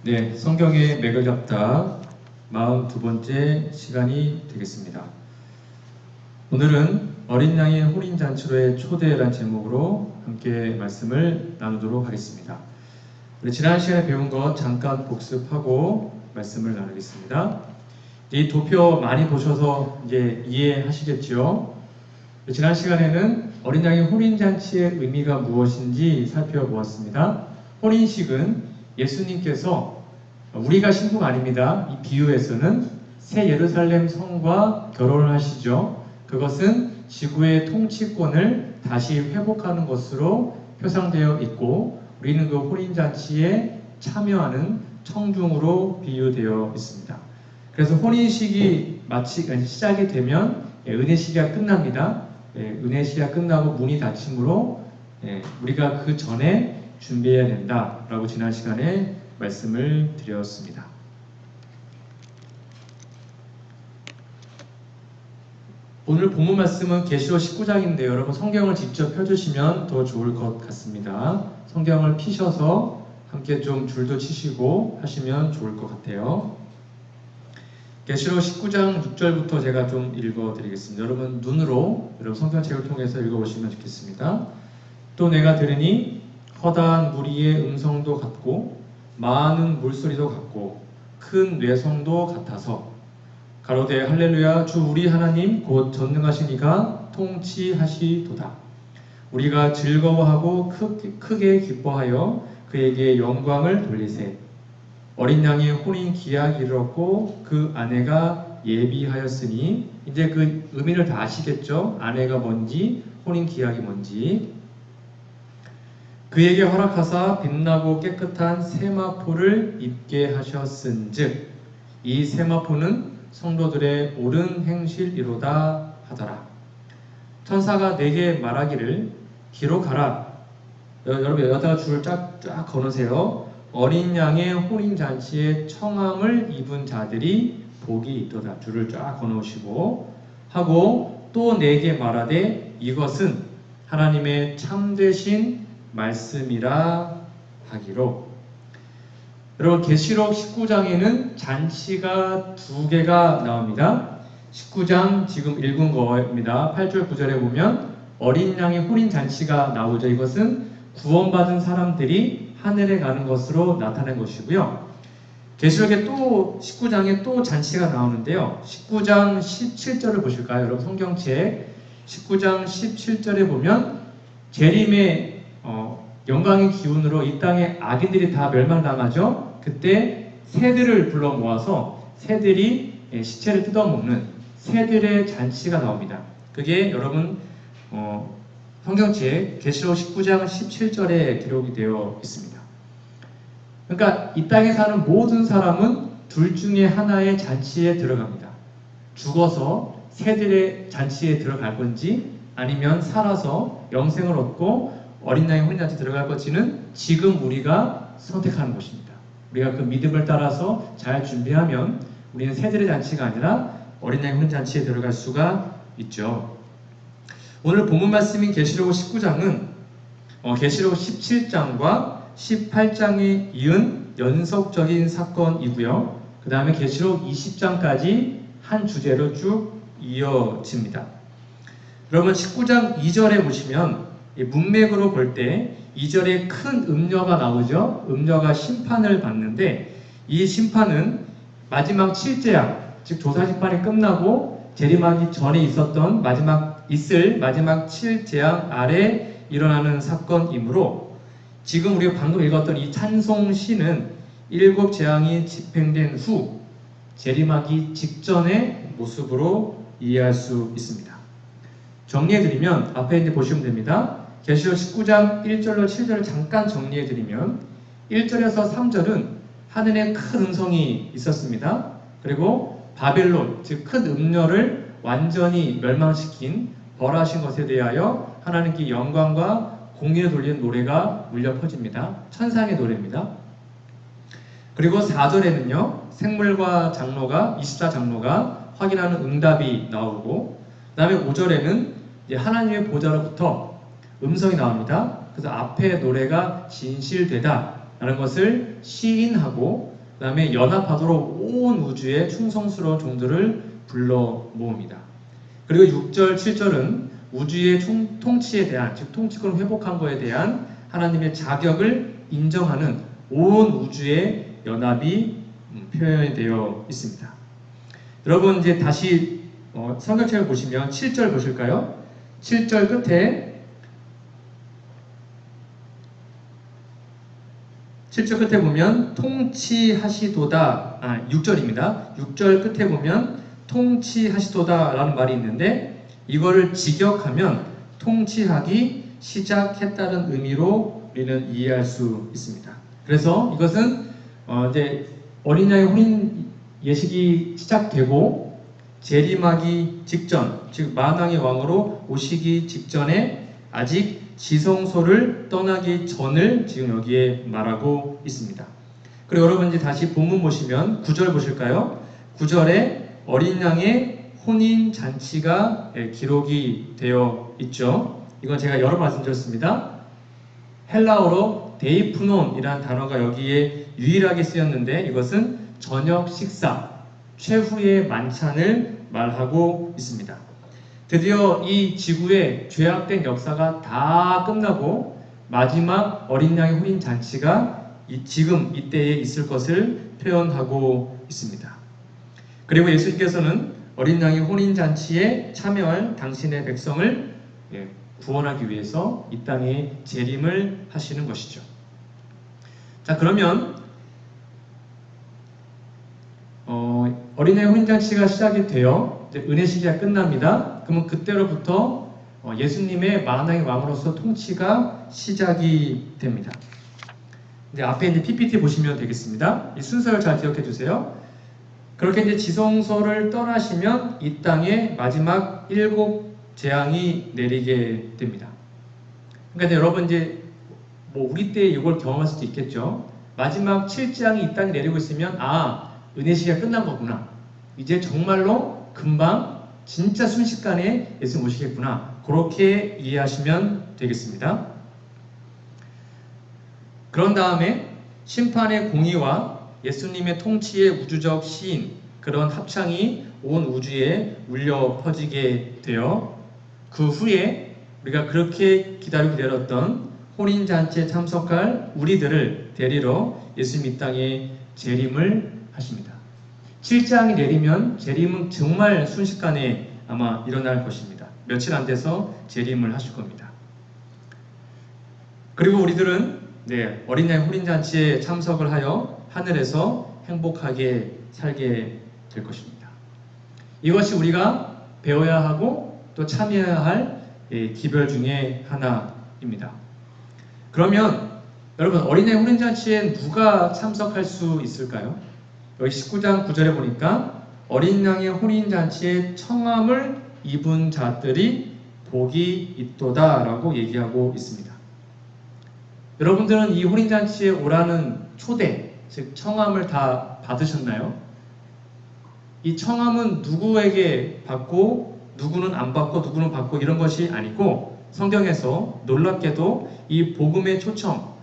네, 성경의 맥을 잡다 42번째 시간이 되겠습니다. 오늘은 어린 양의 혼인잔치로의 초대라는 제목으로 함께 말씀을 나누도록 하겠습니다. 우리 지난 시간에 배운 것 잠깐 복습하고 말씀을 나누겠습니다. 이 도표 많이 보셔서 이제 이해하시겠죠? 지난 시간에는 어린 양의 혼인잔치의 의미가 무엇인지 살펴보았습니다. 혼인식은 예수님께서 우리가 신부가 아닙니다. 이 비유에서는 새 예루살렘 성과 결혼을 하시죠. 그것은 지구의 통치권을 다시 회복하는 것으로 표상되어 있고 우리는 그 혼인잔치에 참여하는 청중으로 비유되어 있습니다. 그래서 혼인식이 시작이 되면 은혜 시기가 끝납니다. 은혜 시기가 끝나고 문이 닫히므로 우리가 그 전에 준비해야 된다라고 지난 시간에 말씀을 드렸습니다. 오늘 본문 말씀은 계시록 19장인데요. 여러분 성경을 직접 펴주시면 더 좋을 것 같습니다. 성경을 피셔서 함께 좀 줄도 치시고 하시면 좋을 것 같아요. 계시록 19장 6절부터 제가 좀 읽어드리겠습니다. 여러분 눈으로 여러분 성경책을 통해서 읽어보시면 좋겠습니다. 또 내가 들으니 허다한 무리의 음성도 같고 많은 물소리도 같고 큰 뇌성도 같아서 가로되 할렐루야 주 우리 하나님 곧 전능하신 이가 통치하시도다. 우리가 즐거워하고 크게 기뻐하여 그에게 영광을 돌리세. 어린 양의 혼인 기약이 이르렀고 그 아내가 예비하였으니 이제 그 의미를 다 아시겠죠? 아내가 뭔지 혼인 기약이 뭔지. 그에게 허락하사 빛나고 깨끗한 세마포를 입게 하셨은즉 이 세마포는 성도들의 옳은 행실이로다 하더라. 천사가 내게 말하기를 기록하라. 여러분 여기다가 줄을 쫙 거놓으세요. 어린 양의 혼인잔치에 청함을 입은 자들이 복이 있도다. 줄을 쫙 거놓으시고 하고 또 내게 말하되 이것은 하나님의 참되신 말씀이라 하기로. 여러분 계시록 19장에는 잔치가 두 개가 나옵니다. 19장 지금 읽은 거입니다. 8절 9절에 보면 어린 양의 혼인 잔치가 나오죠. 이것은 구원받은 사람들이 하늘에 가는 것으로 나타낸 것이고요. 계시록에 또 19장에 또 잔치가 나오는데요. 19장 17절을 보실까요? 여러분 성경책 19장 17절에 보면 재림의 영광의 기운으로 이 땅에 악인들이 다 멸망당하죠. 그때 새들을 불러 모아서 새들이 시체를 뜯어먹는 새들의 잔치가 나옵니다. 그게 여러분 성경책 계시록 19장 17절에 기록이 되어 있습니다. 그러니까 이 땅에 사는 모든 사람은 둘 중에 하나의 잔치에 들어갑니다. 죽어서 새들의 잔치에 들어갈 건지 아니면 살아서 영생을 얻고 어린 양의 혼인잔치 들어갈 것인지는 지금 우리가 선택하는 것입니다. 우리가 그 믿음을 따라서 잘 준비하면 우리는 새들의 잔치가 아니라 어린 양의 혼인잔치에 들어갈 수가 있죠. 오늘 본문 말씀인 계시록 19장은 계시록 17장과 18장에 이은 연속적인 사건이고요. 그 다음에 계시록 20장까지 한 주제로 쭉 이어집니다. 여러분 19장 2절에 보시면 문맥으로 볼 때 2절에 큰 음녀가 나오죠. 음녀가 심판을 받는데 이 심판은 마지막 7재앙, 즉 조사심판이 끝나고 재림하기 전에 있었던 마지막 7재앙 아래 일어나는 사건이므로 지금 우리가 방금 읽었던 이 찬송시는 7재앙이 집행된 후 재림하기 직전의 모습으로 이해할 수 있습니다. 정리해드리면 앞에 이제 보시면 됩니다. 계시록 19장 1절로 7절을 잠깐 정리해드리면 1절에서 3절은 하늘에 큰 음성이 있었습니다. 그리고 바벨론, 즉 큰 음녀를 완전히 멸망시킨 벌하신 것에 대하여 하나님께 영광과 공의를 돌리는 노래가 울려 퍼집니다. 천상의 노래입니다. 그리고 4절에는요 생물과 장로가 24장로가 확인하는 응답이 나오고 그 다음에 5절에는 하나님의 보좌로부터 음성이 나옵니다. 그래서 앞에 노래가 진실되다 라는 것을 시인하고 그 다음에 연합하도록 온 우주의 충성스러운 종들을 불러 모읍니다. 그리고 6절, 7절은 우주의 통치에 대한, 즉 통치권을 회복한 것에 대한 하나님의 자격을 인정하는 온 우주의 연합이 표현되어 있습니다. 여러분 이제 다시 성경책을 보시면 7절 보실까요? 7절 끝에 7절 끝에 보면 통치하시도다. 6절입니다. 6절 끝에 보면 통치하시도다 라는 말이 있는데 이거를 직역하면 통치하기 시작했다는 의미로 우리는 이해할 수 있습니다. 그래서 이것은 이제 어린 양의 혼인 예식이 시작되고 재림하기 직전, 즉 만왕의 왕으로 오시기 직전에 아직 지성소를 떠나기 전을 지금 여기에 말하고 있습니다. 그리고 여러분 이제 다시 본문 보시면 9절 보실까요? 9절에 어린 양의 혼인 잔치가 기록이 되어 있죠. 이건 제가 여러 번 말씀드렸습니다. 헬라어로 데이프논이라는 단어가 여기에 유일하게 쓰였는데 이것은 저녁 식사, 최후의 만찬을 말하고 있습니다. 드디어 이 지구의 죄악된 역사가 다 끝나고 마지막 어린 양의 혼인 잔치가 지금 이때에 있을 것을 표현하고 있습니다. 그리고 예수님께서는 어린 양의 혼인 잔치에 참여할 당신의 백성을 구원하기 위해서 이 땅에 재림을 하시는 것이죠. 자, 그러면 어린 양의 혼인 잔치가 시작이 되어 이제 은혜 시기가 끝납니다. 그러면 그때로부터 예수님의 만왕의 왕으로서 통치가 시작이 됩니다. 이제 앞에 있는 PPT 보시면 되겠습니다. 이 순서를 잘 기억해 주세요. 그렇게 이제 지성소를 떠나시면 이 땅에 마지막 7 재앙이 내리게 됩니다. 그러니까 여러분 이제 우리 때 이걸 경험할 수도 있겠죠. 마지막 7재앙이 이 땅에 내리고 있으면 은혜 시기가 끝난 거구나. 이제 정말로 금방 진짜 순식간에 예수 모시겠구나. 그렇게 이해하시면 되겠습니다. 그런 다음에 심판의 공의와 예수님의 통치의 우주적 시인, 그런 합창이 온 우주에 울려 퍼지게 되어 그 후에 우리가 그렇게 기다리고 기다렸던 혼인잔치에 참석할 우리들을 데리러 예수님 이 땅에 재림을 하십니다. 7장이 내리면 재림은 정말 순식간에 아마 일어날 것입니다. 며칠 안 돼서 재림을 하실 겁니다. 그리고 우리들은 어린 양 혼인잔치에 참석을 하여 하늘에서 행복하게 살게 될 것입니다. 이것이 우리가 배워야 하고 또 참여해야 할 기별 중에 하나입니다. 그러면 여러분 어린 양 혼인잔치에 누가 참석할 수 있을까요? 여기 19장 9절에 보니까 어린 양의 혼인잔치에 청함을 입은 자들이 복이 있도다 라고 얘기하고 있습니다. 여러분들은 이 혼인잔치에 오라는 초대, 즉 청함을 다 받으셨나요? 이 청함은 누구에게 받고 누구는 안 받고 누구는 받고 이런 것이 아니고 성경에서 놀랍게도 이 복음의 초청,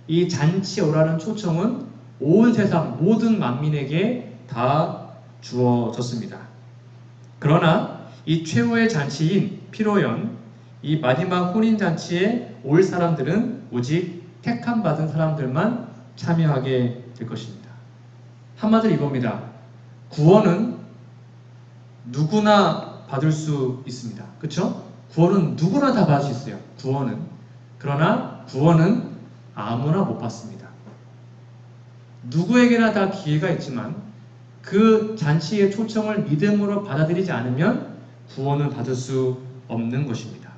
이 잔치에 오라는 초청은 온 세상 모든 만민에게 다 주어졌습니다. 그러나 이 최후의 잔치인 피로연, 이 마지막 혼인잔치에 올 사람들은 오직 택함 받은 사람들만 참여하게 될 것입니다. 한마디로 이겁니다. 구원은 누구나 받을 수 있습니다. 그렇죠? 구원은 누구나 다 받을 수 있어요. 구원은. 그러나 구원은 아무나 못 받습니다. 누구에게나 다 기회가 있지만 그 잔치의 초청을 믿음으로 받아들이지 않으면 구원을 받을 수 없는 것입니다.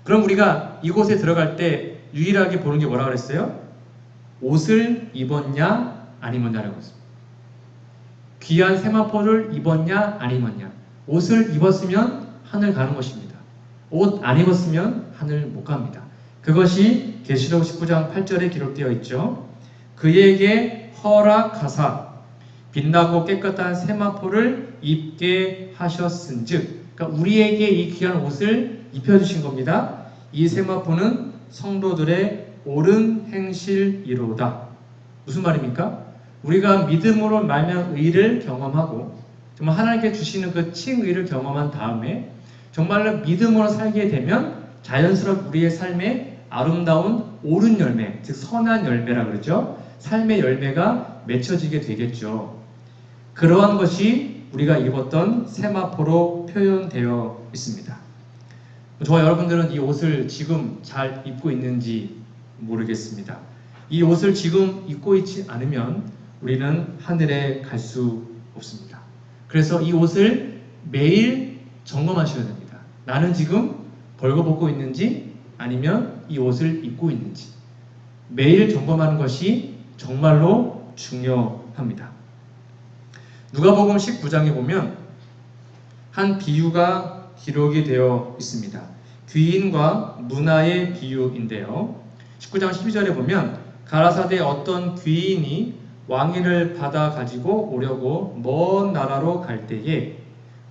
그럼 우리가 이곳에 들어갈 때 유일하게 보는 게 뭐라 그랬어요? 옷을 입었냐 안 입었냐라고 했습니다. 귀한 세마포를 입었냐 안 입었냐. 옷을 입었으면 하늘 가는 것입니다. 옷 안 입었으면 하늘 못 갑니다. 그것이 계시록 19장 8절에 기록되어 있죠. 그에게 허락하사 빛나고 깨끗한 세마포를 입게 하셨은즉, 그러니까 우리에게 이 귀한 옷을 입혀주신 겁니다. 이 세마포는 성도들의 옳은 행실이로다. 무슨 말입니까? 우리가 믿음으로 말미암아 의를 경험하고 정말 하나님께 주시는 그 칭의를 경험한 다음에 정말로 믿음으로 살게 되면 자연스럽게 우리의 삶에 아름다운 옳은 열매, 즉 선한 열매라 그러죠. 삶의 열매가 맺혀지게 되겠죠. 그러한 것이 우리가 입었던 세마포로 표현되어 있습니다. 저와 여러분들은 이 옷을 지금 잘 입고 있는지 모르겠습니다. 이 옷을 지금 입고 있지 않으면 우리는 하늘에 갈 수 없습니다. 그래서 이 옷을 매일 점검하셔야 됩니다. 나는 지금 벌거벗고 있는지 아니면 이 옷을 입고 있는지 매일 점검하는 것이 정말로 중요합니다. 누가복음 19장에 보면 한 비유가 기록이 되어 있습니다. 귀인과 문화의 비유인데요. 19장 12절에 보면 가라사대 어떤 귀인이 왕위를 받아 가지고 오려고 먼 나라로 갈 때에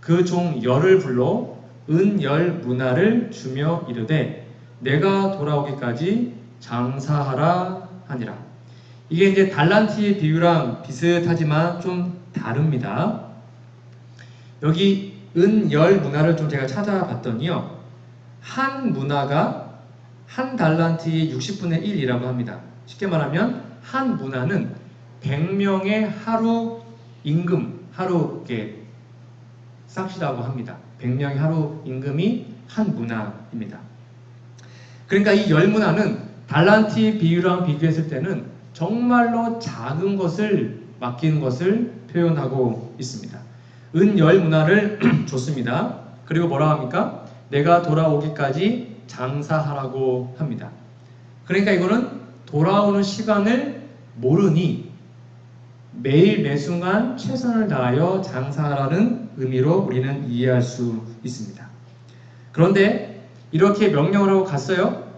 그 종 열을 불러 은열 문화를 주며 이르되 내가 돌아오기까지 장사하라 하니라. 이게 이제 달란트의 비유랑 비슷하지만 좀 다릅니다. 여기 은열 문화를 좀 제가 찾아봤더니요. 한 문화가 한 달란트의 60분의 1이라고 합니다. 쉽게 말하면 한 문화는 100명의 하루 임금, 하루 싹시라고 합니다. 100명의 하루 임금이 한 문화입니다. 그러니까 이 열 문화는 달란트의 비유랑 비교했을 때는 정말로 작은 것을 맡기는 것을 표현하고 있습니다. 은열 문화를 줬습니다. 그리고 뭐라 합니까? 내가 돌아오기까지 장사하라고 합니다. 그러니까 이거는 돌아오는 시간을 모르니 매일 매순간 최선을 다하여 장사하라는 의미로 우리는 이해할 수 있습니다. 그런데 이렇게 명령을 하고 갔어요.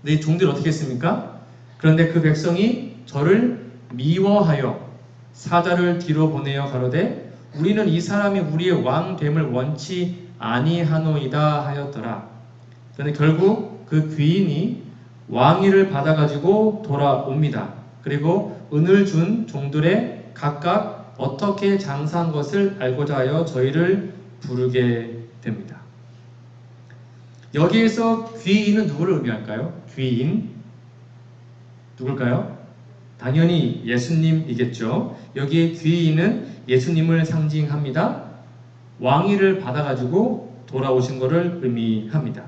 근데 종들이 어떻게 했습니까? 그런데 그 백성이 저를 미워하여 사자를 뒤로 보내어 가로되 우리는 이 사람이 우리의 왕됨을 원치 아니하노이다 하였더라. 그런데 결국 그 귀인이 왕위를 받아가지고 돌아옵니다. 그리고 은을 준 종들의 각각 어떻게 장사한 것을 알고자 하여 저희를 부르게 됩니다. 여기에서 귀인은 누구를 의미할까요? 귀인 누굴까요? 당연히 예수님이겠죠. 여기에 귀인은 예수님을 상징합니다. 왕위를 받아가지고 돌아오신 것을 의미합니다.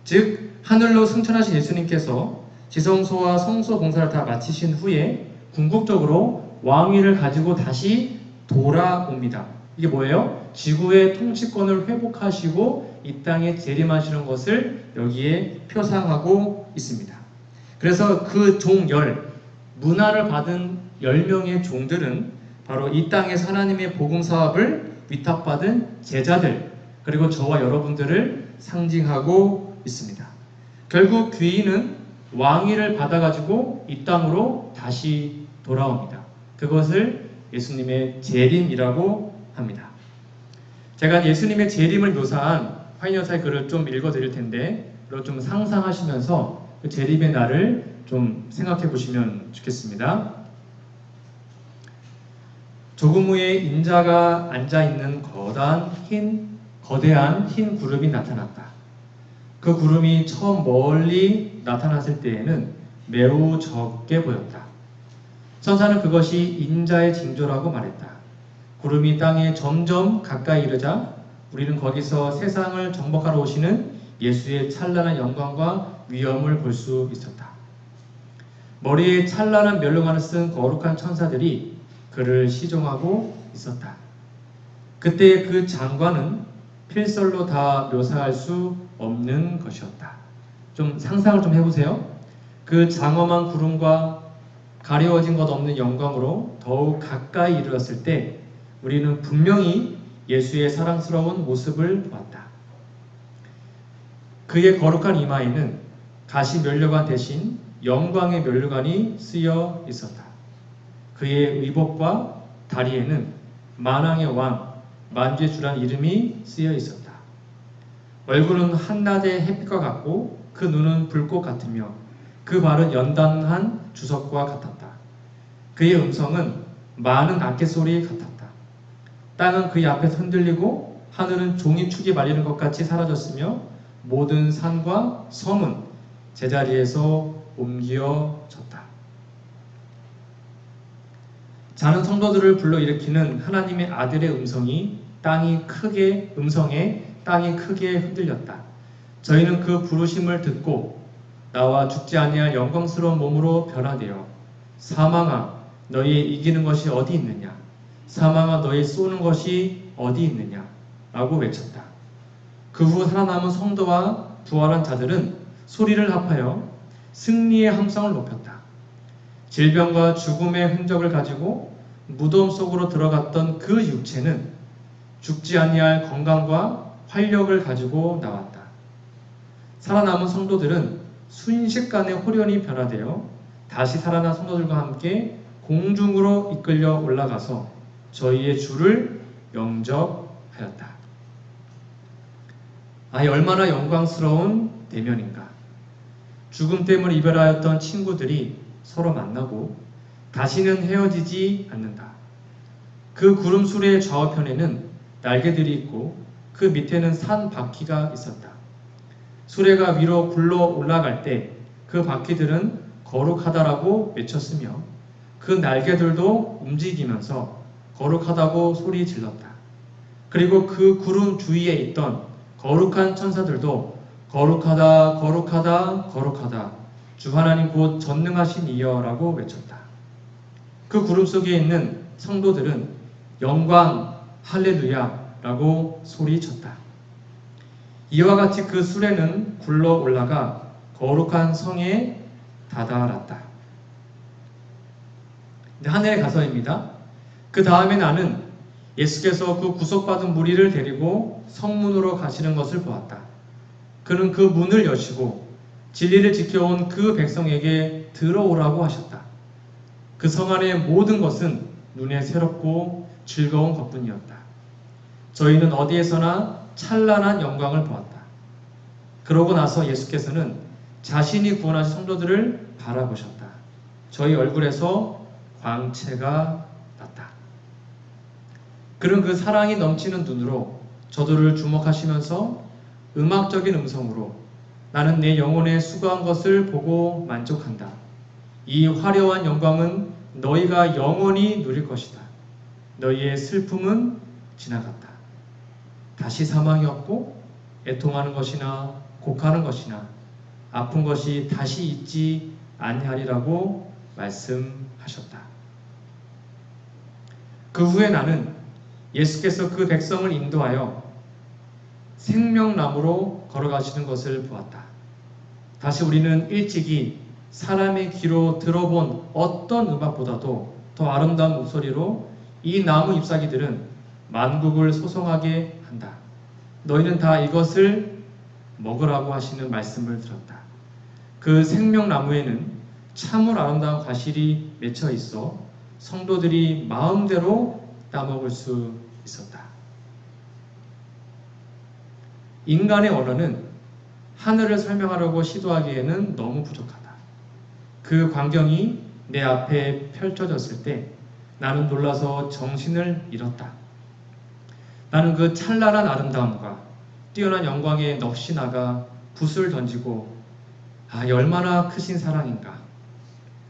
즉 하늘로 승천하신 예수님께서 지성소와 성소 공사를 다 마치신 후에 궁극적으로 왕위를 가지고 다시 돌아옵니다. 이게 뭐예요? 지구의 통치권을 회복하시고 이 땅에 재림하시는 것을 여기에 표상하고 있습니다. 그래서 그 종열, 문화를 받은 10명의 종들은 바로 이 땅에서 하나님의 복음 사업을 위탁받은 제자들, 그리고 저와 여러분들을 상징하고 있습니다. 결국 귀인은 왕위를 받아가지고 이 땅으로 다시 돌아옵니다. 그것을 예수님의 재림이라고 합니다. 제가 예수님의 재림을 묘사한 화인여사의 글을 좀 읽어드릴 텐데 그걸 좀 상상하시면서 그 재림의 날을 좀 생각해 보시면 좋겠습니다. 조금 후에 인자가 앉아있는 거대한 흰 구름이 나타났다. 그 구름이 처음 멀리 나타났을 때에는 매우 적게 보였다. 천사는 그것이 인자의 징조라고 말했다. 구름이 땅에 점점 가까이 이르자 우리는 거기서 세상을 정복하러 오시는 예수의 찬란한 영광과 위엄을 볼 수 있었다. 머리에 찬란한 면류관을 쓴 거룩한 천사들이 그를 시종하고 있었다. 그때 그 장관은 필설로 다 묘사할 수 없는 것이었다. 좀 상상을 좀 해보세요. 그 장엄한 구름과 가려워진 것 없는 영광으로 더욱 가까이 이르렀을 때 우리는 분명히 예수의 사랑스러운 모습을 보았다. 그의 거룩한 이마에는 가시 면류관 대신 영광의 면류관이 쓰여 있었다. 그의 의복과 다리에는 만왕의 왕, 만주의 주란 이름이 쓰여 있었다. 얼굴은 한낮의 햇빛과 같고 그 눈은 불꽃 같으며 그 발은 연단한 주석과 같았다. 그의 음성은 많은 악기 소리 같았다. 땅은 그의 앞에서 흔들리고 하늘은 종이축이 말리는 것 같이 사라졌으며 모든 산과 섬은 제자리에서 옮겨졌다. 자는 성도들을 불러일으키는 하나님의 아들의 음성에 땅이 크게 흔들렸다. 저희는 그 부르심을 듣고 나와 죽지 아니할 영광스러운 몸으로 변화되어 사망아 너희의 이기는 것이 어디 있느냐, 사망아 너희 쏘는 것이 어디 있느냐 라고 외쳤다. 그 후 살아남은 성도와 부활한 자들은 소리를 합하여 승리의 함성을 높였다. 질병과 죽음의 흔적을 가지고 무덤 속으로 들어갔던 그 육체는 죽지 아니할 건강과 활력을 가지고 나왔다. 살아남은 성도들은 순식간에 홀연히 변화되어 다시 살아난 성도들과 함께 공중으로 이끌려 올라가서 저희의 주를 영접하였다. 얼마나 영광스러운 대면인가. 죽음 때문에 이별하였던 친구들이 서로 만나고 다시는 헤어지지 않는다. 그 구름 수레의 좌우편에는 날개들이 있고 그 밑에는 산 바퀴가 있었다. 수레가 위로 굴러 올라갈 때 그 바퀴들은 거룩하다라고 외쳤으며 그 날개들도 움직이면서 거룩하다고 소리 질렀다. 그리고 그 구름 주위에 있던 거룩한 천사들도 거룩하다 거룩하다 거룩하다 주 하나님 곧 전능하신 이여라고 외쳤다. 그 구름 속에 있는 성도들은 영광 할렐루야라고 소리쳤다. 이와 같이 그 수레는 굴러 올라가 거룩한 성에 다다랐다. 하늘에 가서입니다. 그 다음에 나는 예수께서 그 구속받은 무리를 데리고 성문으로 가시는 것을 보았다. 그는 그 문을 여시고 진리를 지켜온 그 백성에게 들어오라고 하셨다. 그 성 안의 모든 것은 눈에 새롭고 즐거운 것뿐이었다. 저희는 어디에서나 찬란한 영광을 보았다. 그러고 나서 예수께서는 자신이 구원하신 성도들을 바라보셨다. 저희 얼굴에서 광채가 났다. 그는 그 사랑이 넘치는 눈으로 저들을 주목하시면서 음악적인 음성으로 나는 내 영혼에 수고한 것을 보고 만족한다. 이 화려한 영광은 너희가 영원히 누릴 것이다. 너희의 슬픔은 지나갔다. 다시 사망이 없고 애통하는 것이나 곡하는 것이나 아픈 것이 다시 있지 아니하리라고 말씀하셨다. 그 후에 나는 예수께서 그 백성을 인도하여 생명나무로 걸어가시는 것을 보았다. 다시 우리는 일찍이 사람의 귀로 들어본 어떤 음악보다도 더 아름다운 목소리로 이 나무 잎사귀들은 만국을 소송하게 한다. 너희는 다 이것을 먹으라고 하시는 말씀을 들었다. 그 생명나무에는 참으로 아름다운 과실이 맺혀 있어 성도들이 마음대로 따먹을 수 있었다. 인간의 언어는 하늘을 설명하려고 시도하기에는 너무 부족하다. 그 광경이 내 앞에 펼쳐졌을 때 나는 놀라서 정신을 잃었다. 나는 그 찬란한 아름다움과 뛰어난 영광에 넋이 나가 붓을 던지고 이 얼마나 크신 사랑인가,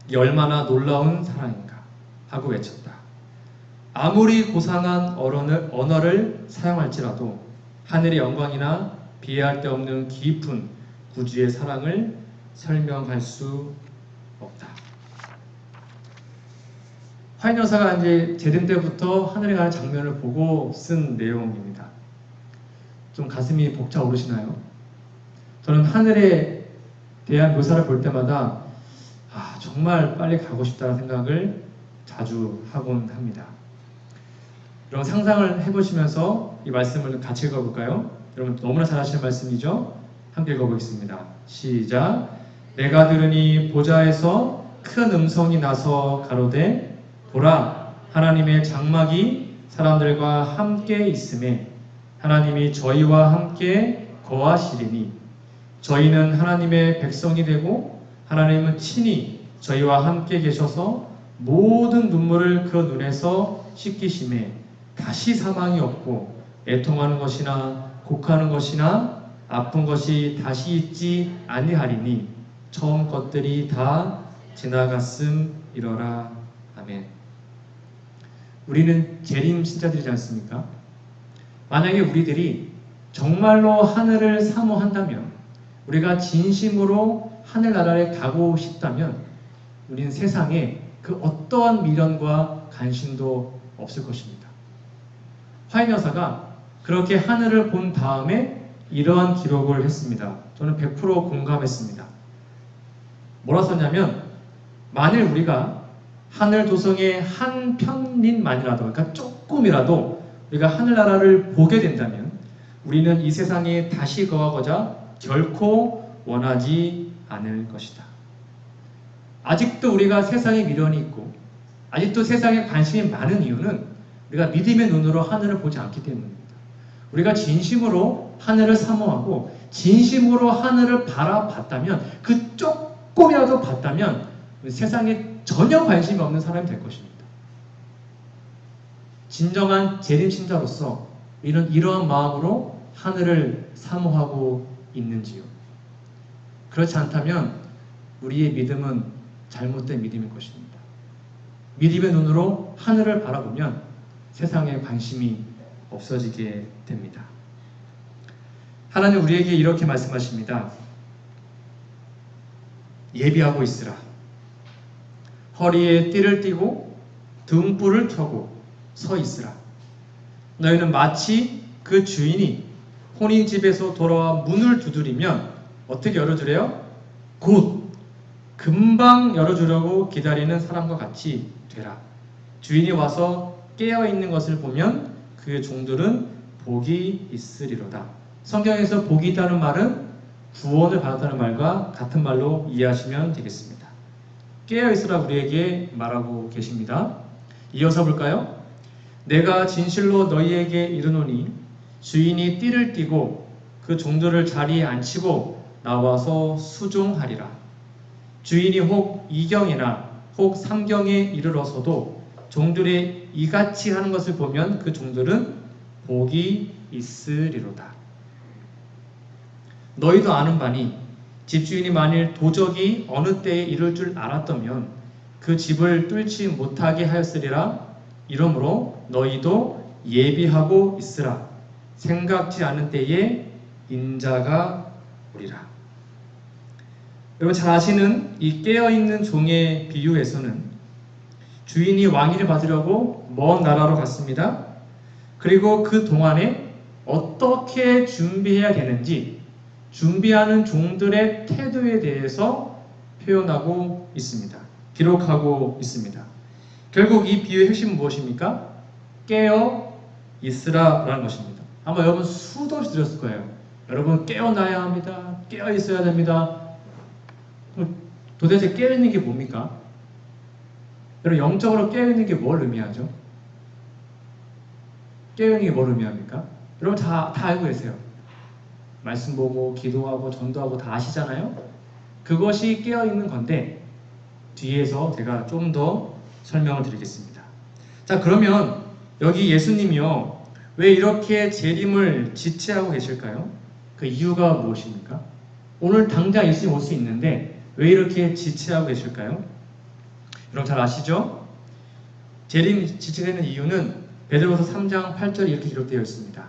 이 얼마나 놀라운 사랑인가 하고 외쳤다. 아무리 고상한 언어를 사용할지라도 하늘의 영광이나 비할 데 없는 깊은 구주의 사랑을 설명할 수 없다. 화인 여사가 이제 제대 때부터 하늘에 가는 장면을 보고 쓴 내용입니다. 좀 가슴이 벅차오르시나요? 저는 하늘에 대한 묘사를 볼 때마다 정말 빨리 가고 싶다는 생각을 자주 하곤 합니다. 여러분 상상을 해보시면서 이 말씀을 같이 읽어볼까요? 여러분 너무나 잘 아시는 말씀이죠? 함께 읽어보겠습니다. 시작. 내가 들으니 보좌에서 큰 음성이 나서 가로되 보라 하나님의 장막이 사람들과 함께 있음에 하나님이 저희와 함께 거하시리니 저희는 하나님의 백성이 되고 하나님은 친히 저희와 함께 계셔서 모든 눈물을 그 눈에서 씻기심에 다시 사망이 없고 애통하는 것이나 곡하는 것이나 아픈 것이 다시 있지 아니하리니 처음 것들이 다 지나갔음이러라. 아멘. 우리는 재림 신자들이지 않습니까? 만약에 우리들이 정말로 하늘을 사모한다면, 우리가 진심으로 하늘나라에 가고 싶다면 우리는 세상에 그 어떠한 미련과 관심도 없을 것입니다. 화인 여사가 그렇게 하늘을 본 다음에 이러한 기록을 했습니다. 저는 100% 공감했습니다. 뭐라 썼냐면, 만일 우리가 하늘 도성의 한 편민만이라도, 그러니까 조금이라도 우리가 하늘나라를 보게 된다면 우리는 이 세상에 다시 거하고자 결코 원하지 않을 것이다. 아직도 우리가 세상에 미련이 있고 아직도 세상에 관심이 많은 이유는 우리가 믿음의 눈으로 하늘을 보지 않기 때문입니다. 우리가 진심으로 하늘을 사모하고 진심으로 하늘을 바라봤다면, 그 조금이라도 봤다면 세상에 전혀 관심이 없는 사람이 될 것입니다. 진정한 재림 신자로서 이러한 마음으로 하늘을 사모하고 있는지요? 그렇지 않다면 우리의 믿음은 잘못된 믿음일 것입니다. 믿음의 눈으로 하늘을 바라보면 세상에 관심이 없어지게 됩니다. 하나님 우리에게 이렇게 말씀하십니다. 예비하고 있으라. 허리에 띠를 띠고 등불을 켜고 서 있으라. 너희는 마치 그 주인이 혼인집에서 돌아와 문을 두드리면 어떻게 열어주래요? 곧 금방 열어주려고 기다리는 사람과 같이 되라. 주인이 와서 깨어있는 것을 보면 그 종들은 복이 있으리로다. 성경에서 복이 있다는 말은 구원을 받았다는 말과 같은 말로 이해하시면 되겠습니다. 깨어있으라 우리에게 말하고 계십니다. 이어서 볼까요? 내가 진실로 너희에게 이르노니 주인이 띠를 띠고 그 종들을 자리에 앉히고 나와서 수종하리라. 주인이 혹 2경이나 혹 3경에 이르러서도 종들의 이같이 하는 것을 보면 그 종들은 복이 있으리로다. 너희도 아는 바니 집주인이 만일 도적이 어느 때에 이를 줄 알았다면 그 집을 뚫지 못하게 하였으리라. 이러므로 너희도 예비하고 있으라. 생각지 않은 때에 인자가 오리라. 여러분 잘 아시는 이 깨어있는 종의 비유에서는 주인이 왕위를 받으려고 먼 나라로 갔습니다. 그리고 그 동안에 어떻게 준비해야 되는지 준비하는 종들의 태도에 대해서 표현하고 있습니다. 기록하고 있습니다. 결국 이 비유의 핵심은 무엇입니까? 깨어 있으라 라는 것입니다. 아마 여러분 수도 없이 들었을 거예요. 여러분 깨어나야 합니다. 깨어 있어야 됩니다. 도대체 깨어있는 게 뭡니까? 여러분 영적으로 깨어있는 게 뭘 의미하죠? 깨어있는 게 뭘 의미합니까? 여러분 다 알고 계세요. 말씀 보고 기도하고 전도하고 다 아시잖아요? 그것이 깨어있는 건데 뒤에서 제가 좀 더 설명을 드리겠습니다. 자, 그러면 여기 예수님이요 왜 이렇게 재림을 지체하고 계실까요? 그 이유가 무엇입니까? 오늘 당장 예수님 올 수 있는데 왜 이렇게 지체하고 계실까요? 여러분 잘 아시죠? 재림 지체되는 이유는 베드로서 3장 8절에 이렇게 기록되어 있습니다.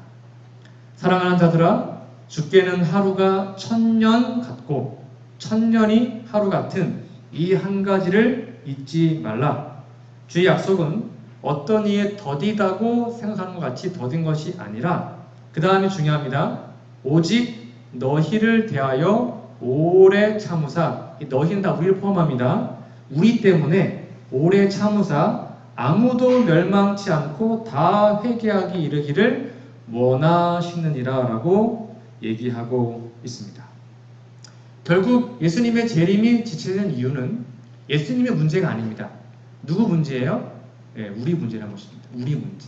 사랑하는 자들아, 주께는 하루가 1000년 같고 1000년이 하루 같은 이 한 가지를 잊지 말라. 주의 약속은 어떤 이에 더디다고 생각하는 것 같이 더딘 것이 아니라, 그 다음이 중요합니다. 오직 너희를 대하여 오래 참으사, 이 너희는 다 우리를 포함합니다. 우리 때문에 오래 참으사 아무도 멸망치 않고 다 회개하기 이르기를 원하시느니라 라고 얘기하고 있습니다. 결국 예수님의 재림이 지체된 이유는 예수님의 문제가 아닙니다. 누구 문제예요? 네, 우리 문제라는 것입니다. 우리 문제.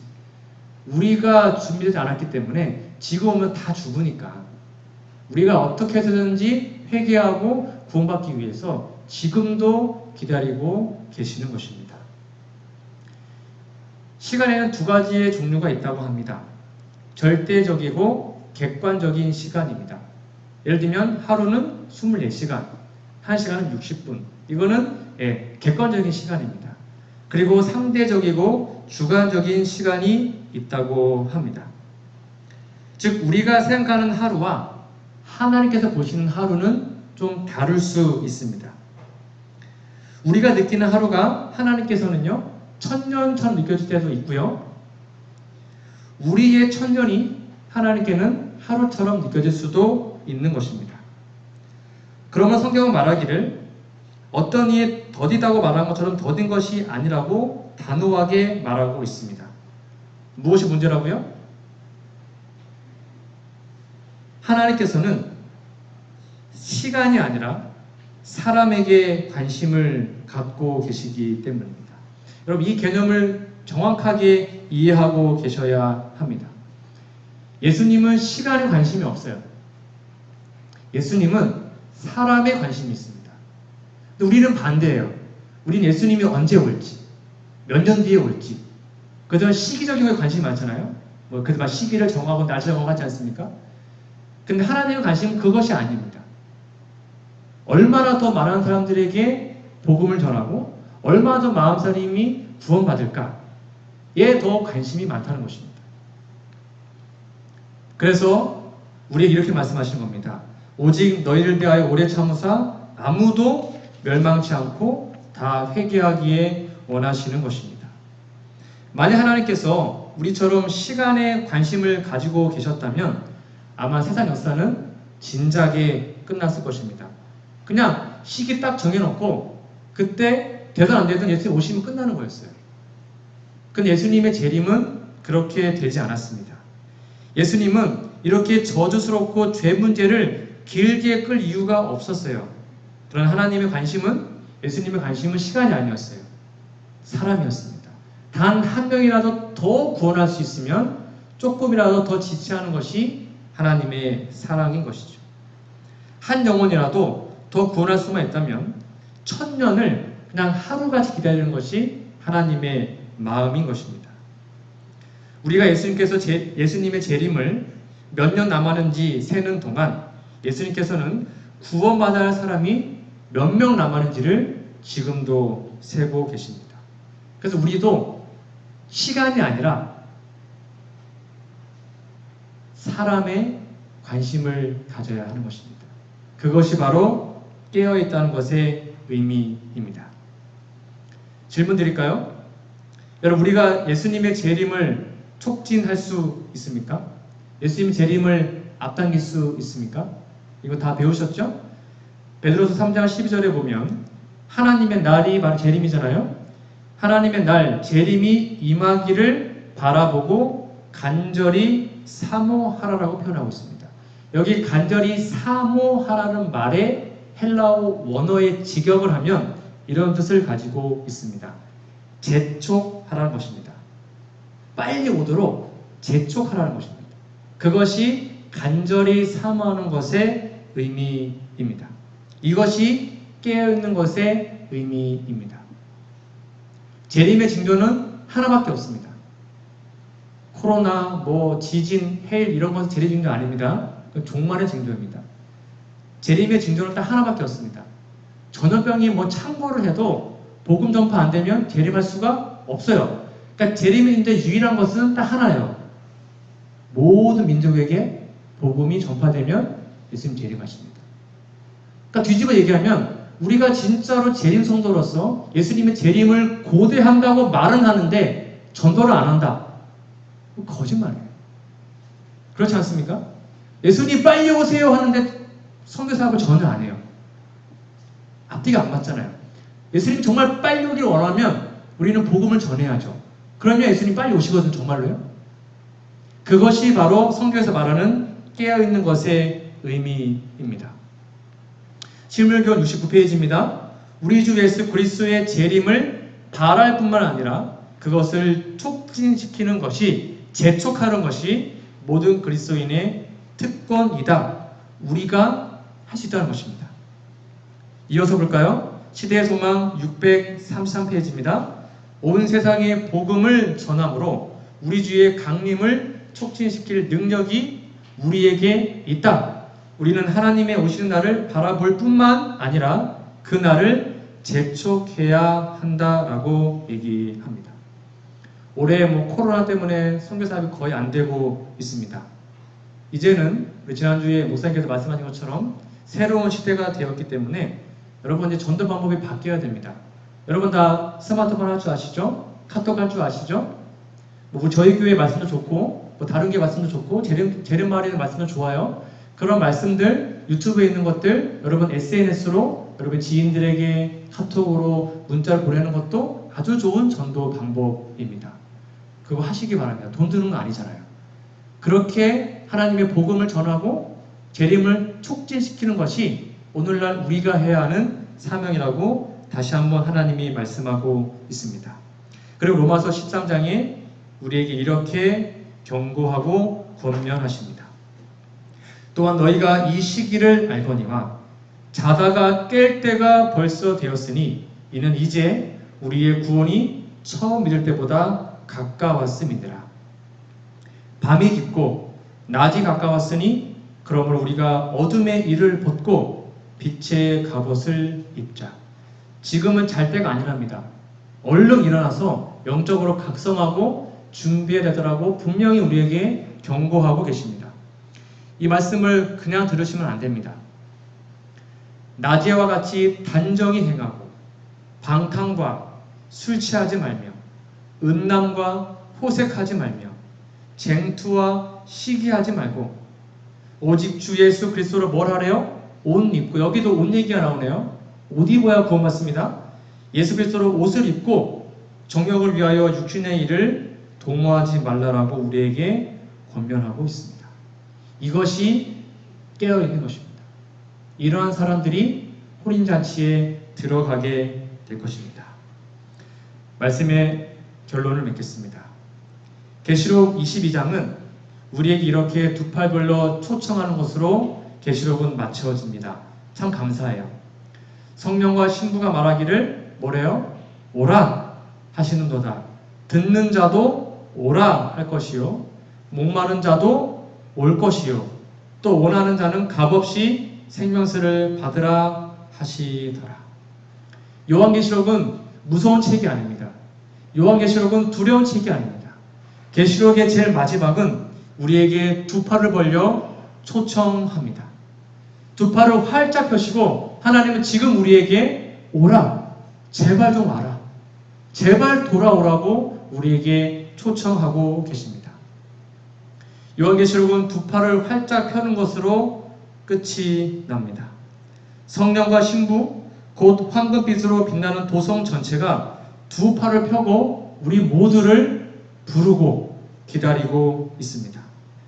우리가 준비되지 않았기 때문에 지구 오면 다 죽으니까 우리가 어떻게 해서든지 회개하고 구원받기 위해서 지금도 기다리고 계시는 것입니다. 시간에는 두 가지의 종류가 있다고 합니다. 절대적이고 객관적인 시간입니다. 예를 들면 하루는 24시간, 1시간은 60분. 이거는 객관적인 시간입니다. 그리고 상대적이고 주관적인 시간이 있다고 합니다. 즉 우리가 생각하는 하루와 하나님께서 보시는 하루는 좀 다를 수 있습니다. 우리가 느끼는 하루가 하나님께서는요 1000년처럼 느껴질 때도 있고요, 우리의 1000년이 하나님께는 하루처럼 느껴질 수도 있는 것입니다. 그러면 성경은 말하기를 어떤 이에 더디다고 말한 것처럼 더딘 것이 아니라고 단호하게 말하고 있습니다. 무엇이 문제라고요? 하나님께서는 시간이 아니라 사람에게 관심을 갖고 계시기 때문입니다. 여러분 이 개념을 정확하게 이해하고 계셔야 합니다. 예수님은 시간에 관심이 없어요. 예수님은 사람에 관심이 있습니다. 근데 우리는 반대예요. 우리는 예수님이 언제 올지, 몇 년 뒤에 올지, 그저 시기적인 거에 관심이 많잖아요. 그래서 막 시기를 정하고 날짜를 정하고 하지 않습니까? 근데 하나님의 관심은 그것이 아닙니다. 얼마나 더 많은 사람들에게 복음을 전하고 얼마나 더 많은 사람이 구원받을까에 더 관심이 많다는 것입니다. 그래서 우리에게 이렇게 말씀하시는 겁니다. 오직 너희를 대하여 오래 참으사 아무도 멸망치 않고 다 회개하기에 원하시는 것입니다. 만약 하나님께서 우리처럼 시간에 관심을 가지고 계셨다면 아마 세상 역사는 진작에 끝났을 것입니다. 그냥 시기 딱 정해놓고 그때 되든 안 되든 예수님 오시면 끝나는 거였어요. 근데 예수님의 재림은 그렇게 되지 않았습니다. 예수님은 이렇게 저주스럽고 죄 문제를 길게 끌 이유가 없었어요. 그러나 하나님의 관심은, 예수님의 관심은 시간이 아니었어요. 사람이었습니다. 단 한 명이라도 더 구원할 수 있으면 조금이라도 더 지체하는 것이 하나님의 사랑인 것이죠. 한 영혼이라도 더 구원할 수만 있다면 1000년을 그냥 하루같이 기다리는 것이 하나님의 마음인 것입니다. 우리가 예수님의 재림을 몇 년 남았는지 세는 동안 예수님께서는 구원받아야 할 사람이 몇 명 남았는지를 지금도 세고 계십니다. 그래서 우리도 시간이 아니라 사람의 관심을 가져야 하는 것입니다. 그것이 바로 깨어있다는 것의 의미입니다. 질문 드릴까요? 여러분 우리가 예수님의 재림을 촉진할 수 있습니까? 예수님의 재림을 앞당길 수 있습니까? 이거 다 배우셨죠? 베드로서 3장 12절에 보면 하나님의 날이 바로 재림이잖아요. 하나님의 날, 재림이 임하기를 바라보고 간절히 사모하라라고 표현하고 있습니다. 여기 간절히 사모하라는 말에 헬라어 원어의 직역을 하면 이런 뜻을 가지고 있습니다. 재촉하라는 것입니다. 빨리 오도록 재촉하라는 것입니다. 그것이 간절히 사모하는 것의 의미입니다. 이것이 깨어있는 것의 의미입니다. 재림의 징조는 하나밖에 없습니다. 코로나, 지진, 해일 이런 것은 재림 징조 아닙니다. 종말의 징조입니다. 재림의 징조는 딱 하나밖에 없습니다. 전염병이 창궐을 해도 복음 전파 안 되면 재림할 수가 없어요. 그러니까 재림인데 유일한 것은 딱 하나예요. 모든 민족에게 복음이 전파되면 예수님 재림하십니다. 그러니까 뒤집어 얘기하면 우리가 진짜로 재림 성도로서 예수님의 재림을 고대한다고 말은 하는데 전도를 안 한다. 거짓말이에요. 그렇지 않습니까? 예수님 빨리 오세요 하는데 선교 사역을 전혀 안 해요. 앞뒤가 안 맞잖아요. 예수님 정말 빨리 오길 원하면 우리는 복음을 전해야죠. 그러면 예수님 빨리 오시거든요. 정말로요. 그것이 바로 성경에서 말하는 깨어있는 것의 의미입니다. 실물교훈 69페이지입니다. 우리 주 예수 그리스도의 재림을 바랄 뿐만 아니라 그것을 촉진시키는 것이, 재촉하는 것이 모든 그리스도인의 특권이다. 우리가 할 수 있다는 것입니다. 이어서 볼까요? 시대의 소망 633페이지입니다. 온 세상에 복음을 전함으로 우리 주의 강림을 촉진시킬 능력이 우리에게 있다. 우리는 하나님의 오시는 날을 바라볼 뿐만 아니라 그 날을 재촉해야 한다라고 얘기합니다. 올해 코로나 때문에 선교 사역이 거의 안 되고 있습니다. 이제는 지난주에 목사님께서 말씀하신 것처럼 새로운 시대가 되었기 때문에 여러분 이제 전도 방법이 바뀌어야 됩니다. 여러분 다 스마트폰 할 줄 아시죠? 카톡 할 줄 아시죠? 저희 교회 말씀도 좋고 다른 교회 말씀도 좋고 제름마을의 말씀도 좋아요. 그런 말씀들 유튜브에 있는 것들 여러분 SNS로 여러분 지인들에게 카톡으로 문자를 보내는 것도 아주 좋은 전도 방법입니다. 그거 하시기 바랍니다. 돈 드는 거 아니잖아요. 그렇게 하나님의 복음을 전하고 재림을 촉진시키는 것이 오늘날 우리가 해야 하는 사명이라고 다시 한번 하나님이 말씀하고 있습니다. 그리고 로마서 13장에 우리에게 이렇게 경고하고 권면하십니다. 또한 너희가 이 시기를 알거니와 자다가 깰 때가 벌써 되었으니 이는 이제 우리의 구원이 처음 믿을 때보다 가까웠음이니라. 밤이 깊고 낮이 가까웠으니 그러므로 우리가 어둠의 일을 벗고 빛의 갑옷을 입자. 지금은 잘 때가 아니랍니다. 얼른 일어나서 영적으로 각성하고 준비해야 되더라고 분명히 우리에게 경고하고 계십니다. 이 말씀을 그냥 들으시면 안 됩니다. 낮에와 같이 단정히 행하고 방탕과 술 취하지 말며 음란과 호색하지 말며 쟁투와 시기하지 말고 오직 주 예수 그리스도로 뭘 하래요? 옷 입고, 여기도 옷 얘기가 나오네요. 옷 입어야 구원 받습니다. 예수 그리스도로 옷을 입고 정욕을 위하여 육신의 일을 도모하지 말라라고 우리에게 권면하고 있습니다. 이것이 깨어있는 것입니다. 이러한 사람들이 혼인잔치에 들어가게 될 것입니다. 말씀의 결론을 맺겠습니다. 계시록 22장은 우리에게 이렇게 두 팔 벌려 초청하는 것으로 계시록은 마쳐집니다. 참 감사해요. 성령과 신부가 말하기를 뭐래요? 오라 하시는도다. 듣는 자도 오라 할 것이요 목마른 자도 올 것이요 또 원하는 자는 값없이 생명수를 받으라 하시더라. 요한계시록은 무서운 책이 아닙니다. 요한계시록은 두려운 책이 아닙니다. 계시록의 제일 마지막은 우리에게 두 팔을 벌려 초청합니다. 두 팔을 활짝 펴시고 하나님은 지금 우리에게 오라, 제발 좀 와라, 제발 돌아오라고 우리에게 초청하고 계십니다. 요한계시록은 두 팔을 활짝 펴는 것으로 끝이 납니다. 성령과 신부 곧 황금빛으로 빛나는 도성 전체가 두 팔을 펴고 우리 모두를 부르고 기다리고 있습니다.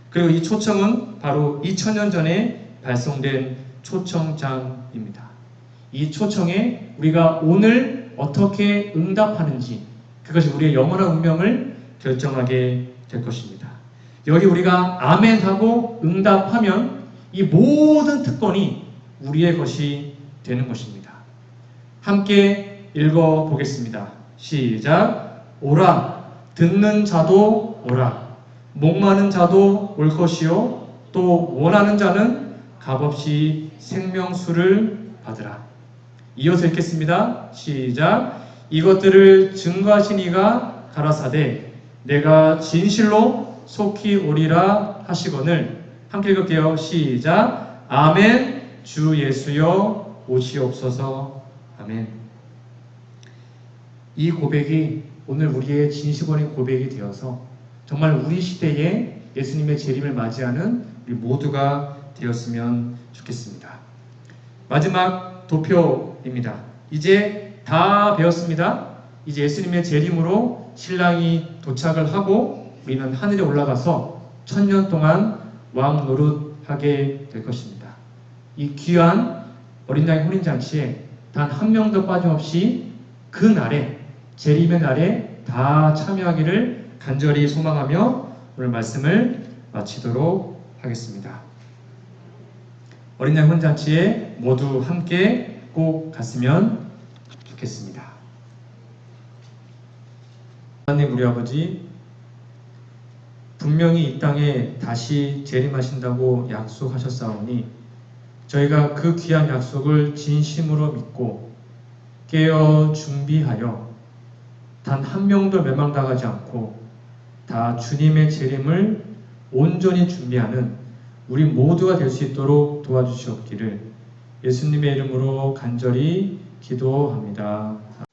그리고 이 초청은 바로 2000년 전에 발송된 초청장입니다. 이 초청에 우리가 오늘 어떻게 응답하는지 그것이 우리의 영원한 운명을 결정하게 될 것입니다. 여기 우리가 아멘하고 응답하면 이 모든 특권이 우리의 것이 되는 것입니다. 함께 읽어보겠습니다. 시작. 오라, 듣는 자도 오라, 목마른 자도 올 것이요 또 원하는 자는 값없이 생명수를 받으라. 이어서 읽겠습니다. 시작. 이것들을 증거하신 이가 가라사대 내가 진실로 속히 오리라 하시거늘. 함께 읽을게요. 시작. 아멘. 주 예수여 오시옵소서. 아멘. 이 고백이 오늘 우리의 진실원의 고백이 되어서 정말 우리 시대에 예수님의 재림을 맞이하는 우리 모두가 되었으면 좋겠습니다. 마지막 도표입니다. 이제 다 배웠습니다. 이제 예수님의 재림으로 신랑이 도착을 하고 우리는 하늘에 올라가서 1000년 동안 왕 노릇하게 될 것입니다. 이 귀한 어린 양의 혼인잔치에 단 한 명도 빠짐없이 그 날에 재림의 날에 다 참여하기를 간절히 소망하며 오늘 말씀을 마치도록 하겠습니다. 어린 양 혼인잔치에 모두 함께 꼭 갔으면 좋겠습니다. 하나님 우리 아버지, 분명히 이 땅에 다시 재림하신다고 약속하셨사오니 저희가 그 귀한 약속을 진심으로 믿고 깨어 준비하여 단 한 명도 멸망당하지 않고 다 주님의 재림을 온전히 준비하는 우리 모두가 될 수 있도록 도와주시옵기를 예수님의 이름으로 간절히 기도합니다.